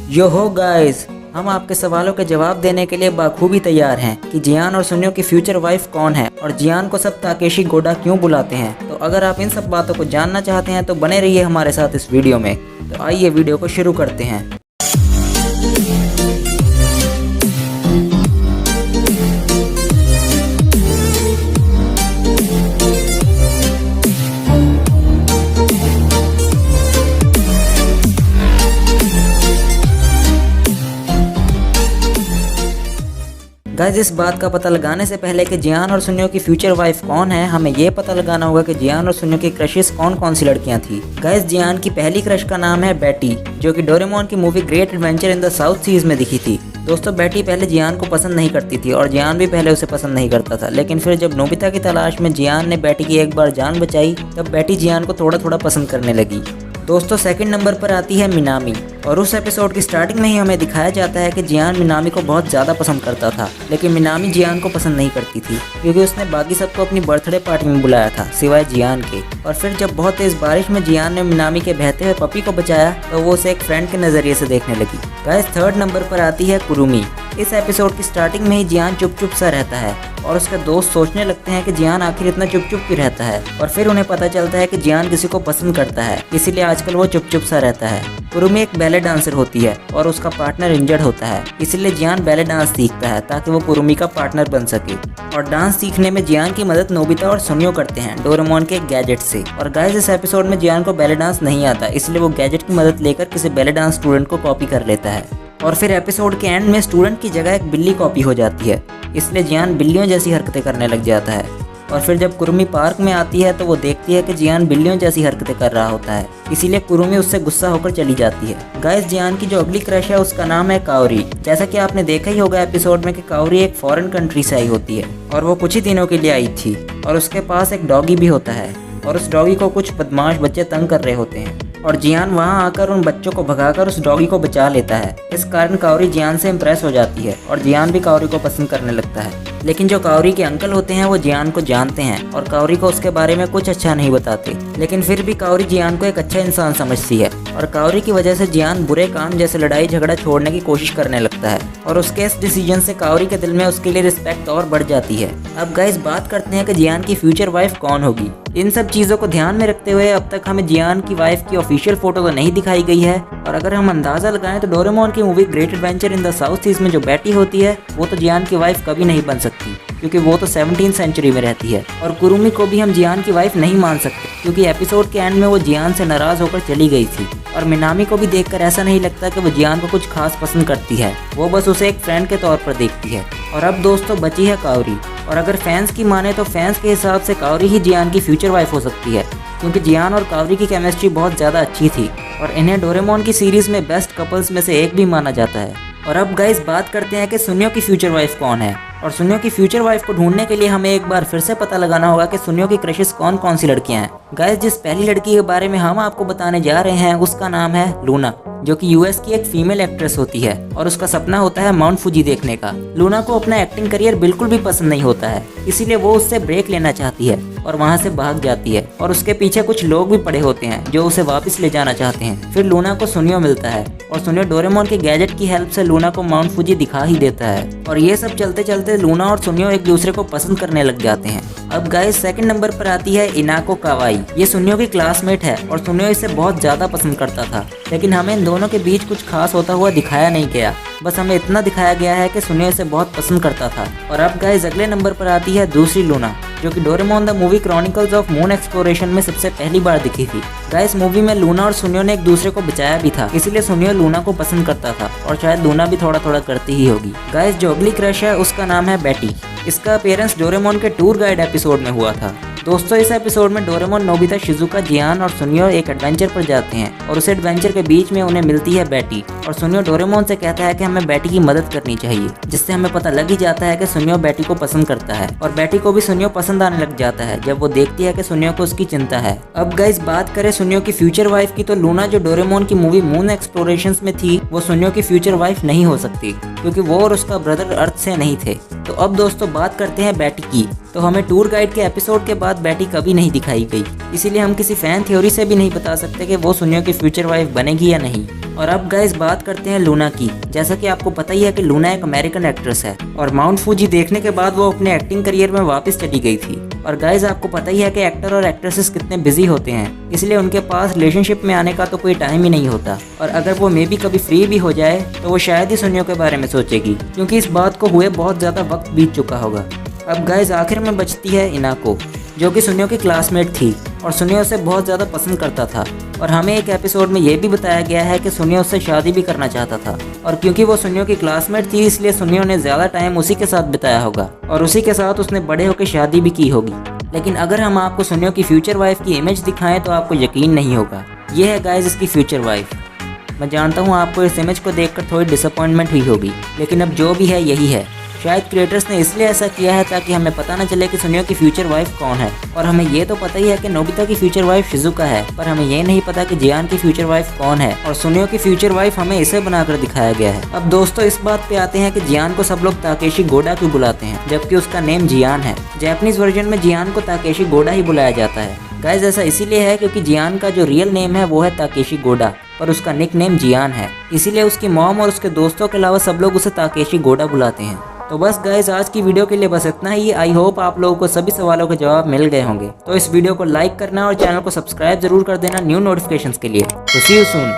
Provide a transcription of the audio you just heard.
यो हो गाइस, हम आपके सवालों के जवाब देने के लिए बाखूबी तैयार हैं कि जियान और सुनियो की फ्यूचर वाइफ कौन है और जियान को सब ताकेशी गोडा क्यों बुलाते हैं। तो अगर आप इन सब बातों को जानना चाहते हैं तो बने रहिए हमारे साथ इस वीडियो में। तो आइए वीडियो को शुरू करते हैं। गाइस, इस बात का पता लगाने से पहले कि जियान और सुनियो की फ्यूचर वाइफ कौन है, हमें ये पता लगाना होगा कि जियान और सुनियो की क्रशेस कौन कौन सी लड़कियां थी। गाइस, जियान की पहली क्रश का नाम है बेटी, जो कि डोरेमोन की movie Great Adventure in the South Seas में दिखी थी। दोस्तों, बेटी पहले जियान को पसंद नहीं करती थी और जियान भी पहले उसे पसंद नहीं करता था, लेकिन फिर जब नोबिता की तलाश में जियान ने बेटी की एक बार जान बचाई, तब बेटी जियान को थोड़ा थोड़ा पसंद करने लगी। दोस्तों, सेकंड नंबर पर आती है मिनामी, और उस एपिसोड की स्टार्टिंग में ही हमें दिखाया जाता है कि जियान मिनामी को बहुत ज़्यादा पसंद करता था, लेकिन मिनामी जियान को पसंद नहीं करती थी क्योंकि उसने बाकी सबको अपनी बर्थडे पार्टी में बुलाया था सिवाय जियान के। और फिर जब बहुत तेज़ बारिश में जियान ने मिनामी के बहते हुए पपी को बचाया तो वो उसे एक फ्रेंड के नज़रिए से देखने लगी। गाइस, थर्ड नंबर पर आती है कुरुमी। इस एपिसोड की स्टार्टिंग में ही जियान चुप चुप सा रहता है और उसके दोस्त सोचने लगते हैं कि जियान आखिर इतना चुप चुप क्यों रहता है, और फिर उन्हें पता चलता है कि जियान किसी को पसंद करता है, इसीलिए आजकल वो चुप चुप सा रहता है। कुरुमी एक बैले डांसर होती है और उसका पार्टनर इंजर्ड होता है, इसलिए जियान बैले डांस सीखता है ताकि वो कुरुमी का पार्टनर बन सके। और डांस सीखने में जियान की मदद नोबिता और सुनियो करते हैं डोरेमोन के गैजेट से। और गाइस, इस एपिसोड में जियान को बैले डांस नहीं आता, इसलिए वो गैजेट की मदद लेकर किसी बैले डांस स्टूडेंट को कॉपी कर लेता है। और फिर एपिसोड के एंड में स्टूडेंट की जगह एक बिल्ली कॉपी हो जाती है, इसलिए जियान बिल्लियों जैसी हरकतें करने लग जाता है। और फिर जब कुरुमी पार्क में आती है तो वो देखती है कि जियान बिल्लियों जैसी हरकतें कर रहा होता है, इसीलिए कुरुमी उससे गुस्सा होकर चली जाती है। गाइस, जियान की जो अगली क्रश है उसका नाम है काओरी। जैसा कि आपने देखा ही होगा एपिसोड में कि काओरी एक फॉरेन कंट्री से आई होती है और वो कुछ ही दिनों के लिए आई थी, और उसके पास एक डॉगी भी होता है और उस डॉगी को कुछ बदमाश बच्चे तंग कर रहे होते हैं और जियान वहां आकर उन बच्चों को भगाकर उस डॉगी को बचा लेता है। इस कारण काओरी जियान से इम्प्रेस हो जाती है और जियान भी काओरी को पसंद करने लगता है। लेकिन जो काओरी के अंकल होते हैं वो जियान को जानते हैं और काओरी को उसके बारे में कुछ अच्छा नहीं बताते, लेकिन फिर भी काओरी जियान को एक अच्छा इंसान समझती है और काओरी की वजह से जियान बुरे काम जैसे लड़ाई झगड़ा छोड़ने की कोशिश करने लगता है और उसके इस डिसीजन से काओरी के दिल में उसके लिए रिस्पेक्ट और बढ़ जाती है। अब गाइस, बात करते हैं कि जियान की फ्यूचर वाइफ कौन होगी। इन सब चीज़ों को ध्यान में रखते हुए अब तक हमें जियान की वाइफ की ऑफिशियल फोटो तो नहीं दिखाई गई है, और अगर हम अंदाज़ा लगाएं तो डोरेमोन की movie Great Adventure in the South Seas में जो बेटी होती है वो तो जियान की वाइफ कभी नहीं बन सकती क्योंकि वो तो 17वीं सेंचुरी में रहती है। और कुरुमी को भी हम जियान की वाइफ नहीं मान सकते क्योंकि एपिसोड के एंड में वो जियान से नाराज़ होकर चली गई थी। और मिनामी को भी देखकर ऐसा नहीं लगता कि वो जियान को कुछ खास पसंद करती है, वो बस उसे एक फ्रेंड के तौर पर देखती है। और अब दोस्तों बची है काओरी, और अगर फैंस की माने तो फैंस के हिसाब से काओरी ही जियान की फ्यूचर वाइफ हो सकती है क्योंकि जियान और काओरी की केमिस्ट्री बहुत ज़्यादा अच्छी थी और इन्हें डोरेमोन की सीरीज़ में बेस्ट कपल्स में से एक भी माना जाता है। और अब गाइस, बात करते हैं कि सुनियो की फ्यूचर वाइफ कौन है। और सुनियो की फ्यूचर वाइफ को ढूंढने के लिए हमें एक बार फिर से पता लगाना होगा कि सुनियो की क्रशेस कौन कौन सी लड़कियां हैं। गाइस, जिस पहली लड़की के बारे में हम आपको बताने जा रहे हैं उसका नाम है लूना, जो कि यूएस की एक फीमेल एक्ट्रेस होती है और उसका सपना होता है माउंट फूजी देखने का। लूना को अपना एक्टिंग करियर बिल्कुल भी पसंद नहीं होता है, इसीलिए वो उससे ब्रेक लेना चाहती है और वहाँ से भाग जाती है और उसके पीछे कुछ लोग भी पड़े होते हैं जो उसे वापस ले जाना चाहते हैं। फिर लूना को सुनियो मिलता है और सुनियो डोरेमोन के गैजेट की हेल्प से लूना को माउंट फूजी दिखा ही देता है और ये सब चलते चलते लूना और सुनियो एक दूसरे को पसंद करने लग जाते हैं। अब गाइस, सेकंड नंबर पर आती है इनाको कावाई। ये सुनियो की क्लासमेट है और सुनियो इसे बहुत ज़्यादा पसंद करता था, लेकिन हमें इन दोनों के बीच कुछ खास होता हुआ दिखाया नहीं गया, बस हमें इतना दिखाया गया है कि सुनियो इसे बहुत पसंद करता था। और अब गाइस, अगले नंबर पर आती है दूसरी लूना, जो कि Doraemon the movie chronicles of moon exploration में सबसे पहली बार दिखी थी। गाइस, मूवी में लूना और सुनियो ने एक दूसरे को बचाया भी था, इसीलिए सुनियो लूना को पसंद करता था और शायद लूना भी थोड़ा थोड़ा करती ही होगी। गाइस, जो अगली क्रश है उसका नाम है बेटी। इसका अपीयरेंस डोरेमोन के टूर गाइड एपिसोड में हुआ था। दोस्तों, इस एपिसोड में डोरेमोन, नोबिता, शिजुका, जियान और सुनियो एक एडवेंचर पर जाते हैं और उस एडवेंचर के बीच में उन्हें मिलती है बेटी और सुनियो डोरेमोन से कहता है कि हमें बेटी की मदद करनी चाहिए, जिससे हमें पता लग ही जाता है कि सुनियो बेटी को पसंद करता है और बेटी को भी सुनियो पसंद आने लग जाता है जब वो देखती है कि सुनियो को उसकी चिंता है। अब गाइस, बात करें सुनियो की फ्यूचर वाइफ की, तो लूना जो डोरेमोन की मूवी मून एक्सप्लोरेशंस में थी वो सुनियो की फ्यूचर वाइफ नहीं हो सकती क्योंकि वो और उसका ब्रदर अर्थ से नहीं थे। तो अब दोस्तों बात करते हैं बैटी की। तो हमें टूर गाइड के एपिसोड के बाद बैटी कभी नहीं दिखाई गई, इसीलिए हम किसी फैन थ्योरी से भी नहीं बता सकते कि वो सुनियो की फ्यूचर वाइफ बनेगी या नहीं। और अब गाइस बात करते हैं लूना की। जैसा कि आपको पता ही है कि लूना एक अमेरिकन एक्ट्रेस है और माउंट फूजी देखने के बाद वो अपने एक्टिंग करियर में वापस चली गई थी। और गाइस आपको पता ही है कि एक्टर और एक्ट्रेसेस कितने बिजी होते हैं, इसलिए उनके पास रिलेशनशिप में आने का तो कोई टाइम ही नहीं होता। और अगर वो मे भी कभी फ्री भी हो जाए तो वो शायद ही सुनियो के बारे में सोचेगी, क्योंकि इस बात को हुए बहुत ज़्यादा वक्त बीत चुका होगा। अब गाइस आखिर में बचती है इनाको, जो कि सुनियो की क्लासमेट थी और सुनियो उसे बहुत ज़्यादा पसंद करता था। और हमें एक एपिसोड में ये भी बताया गया है कि सुनियो उससे शादी भी करना चाहता था, और क्योंकि वो सुनियो की क्लासमेट थी इसलिए सुनियो ने ज़्यादा टाइम उसी के साथ बिताया होगा और उसी के साथ उसने बड़े होकर शादी भी की होगी। लेकिन अगर हम आपको सुनियो की फ्यूचर वाइफ की इमेज दिखाएं तो आपको यकीन नहीं होगा। ये है गाइस इसकी फ्यूचर वाइफ। मैं जानता हूँ आपको इस इमेज को देखकर थोड़ी डिसअपॉइंटमेंट हुई होगी, लेकिन अब जो भी है यही है। शायद क्रिएटर्स ने इसलिए ऐसा किया है ताकि हमें पता न चले कि सुनियो की फ्यूचर वाइफ कौन है। और हमें ये तो पता ही है कि नोबिता की फ्यूचर वाइफ शिजुका है, पर हमें ये नहीं पता कि जियान की फ्यूचर वाइफ कौन है। और सुनियो की फ्यूचर वाइफ हमें इसे बनाकर दिखाया गया है। अब दोस्तों इस बात पे आते हैं कि जियान को सब लोग ताकेशी गोडा क्यों बुलाते हैं, जबकि उसका नेम जियान है। जैपनीज वर्जन में जियान को ताकेशी गोडा ही बुलाया जाता है। गाइस ऐसा इसीलिए है क्योंकि जियान का जो रियल नेम है वो है ताकेशी गोडा, पर उसका निक नेम जियान है, इसीलिए उसकी मॉम और उसके दोस्तों के अलावा सब लोग उसे ताकेशी गोडा बुलाते हैं। तो बस गाइस आज की वीडियो के लिए बस इतना ही। आई होप आप लोगों को सभी सवालों के जवाब मिल गए होंगे। तो इस वीडियो को लाइक करना और चैनल को सब्सक्राइब जरूर कर देना न्यू नोटिफिकेशंस के लिए। तो सी यू सून।